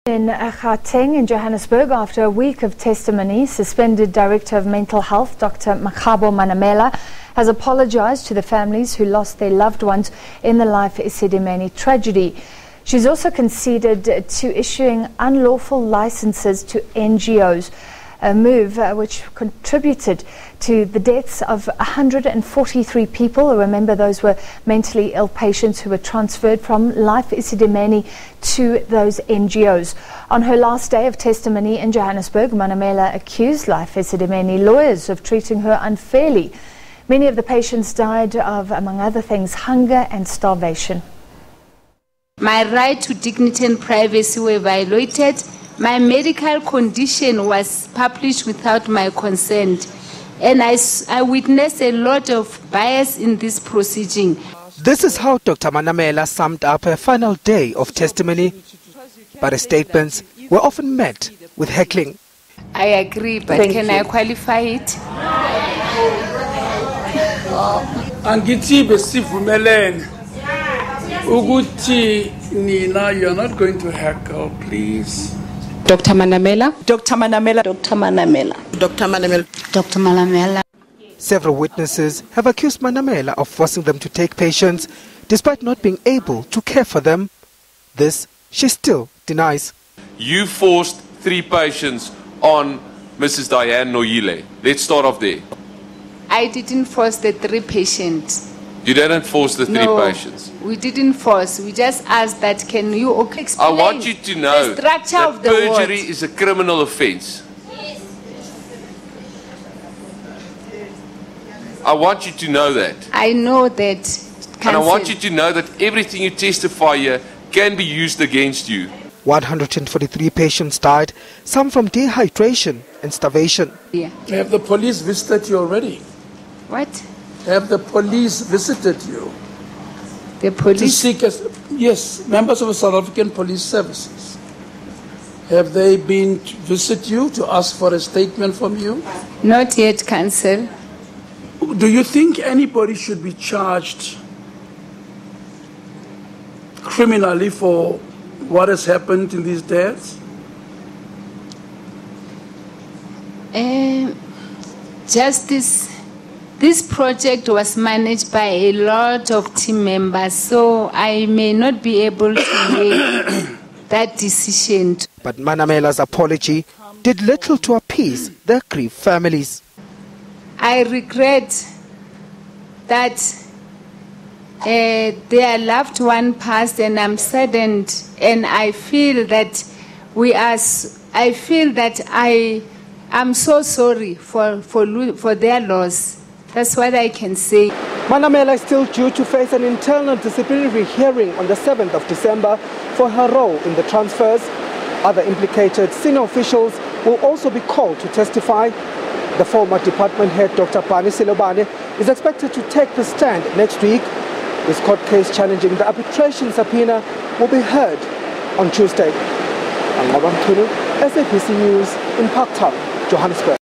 In Gauteng in Johannesburg, after a week of testimony, suspended Director of Mental Health, Dr. Manamela, has apologized to the families who lost their loved ones in the Life Esidimeni tragedy. She's also conceded to issuing unlawful licenses to NGOs, a move which contributed to the deaths of 143 people. Remember, those were mentally ill patients who were transferred from Life Esidimeni to those NGOs. On her last day of testimony in Johannesburg, Manamela accused Life Esidimeni lawyers of treating her unfairly. Many of the patients died of, among other things, hunger and starvation. My right to dignity and privacy were violated. My medical condition was published without my consent, and I witnessed a lot of bias in this proceeding. This is how Dr. Manamela summed up her final day of testimony, but her statements were often met with heckling. I agree, but can I qualify it? Angithi besivumelen ukuthi Nina, you're not going to heckle, please. Dr. Manamela. Dr. Manamela. Dr. Manamela. Dr. Manamela. Dr. Manamela. Several witnesses have accused Manamela of forcing them to take patients despite not being able to care for them. This she still denies. You forced 3 patients on Mrs. Diane Noyile. Let's start off there. I didn't force the 3 patients. You didn't force the 3 patients? We didn't force. We just asked that, can you explain? I want you to know the structure that of the perjury ward. is a criminal offense. I want you to know that. I know that. And I want you to know that everything you testify here can be used against you. 143 patients died, some from dehydration and starvation. Yeah. Have the police visited you already? What? Have the police visited you? The police? To seek yes, members of the South African Police Services. Have they been to visit you to ask for a statement from you? Not yet, Counsel. Do you think anybody should be charged criminally for what has happened in these deaths? This project was managed by a lot of team members, so I may not be able to make that decision. But Manamela's apology did little to appease the grieved families. I regret that their loved one passed, and I'm saddened, and I feel that I'm so sorry for their loss. That's what I can say. Manamela is still due to face an internal disciplinary hearing on the 7th of December for her role in the transfers. Other implicated senior officials will also be called to testify. The former department head, Dr. Esidimeni, is expected to take the stand next week. This court case challenging the arbitration subpoena will be heard on Tuesday. SABC News in Parktown, Johannesburg.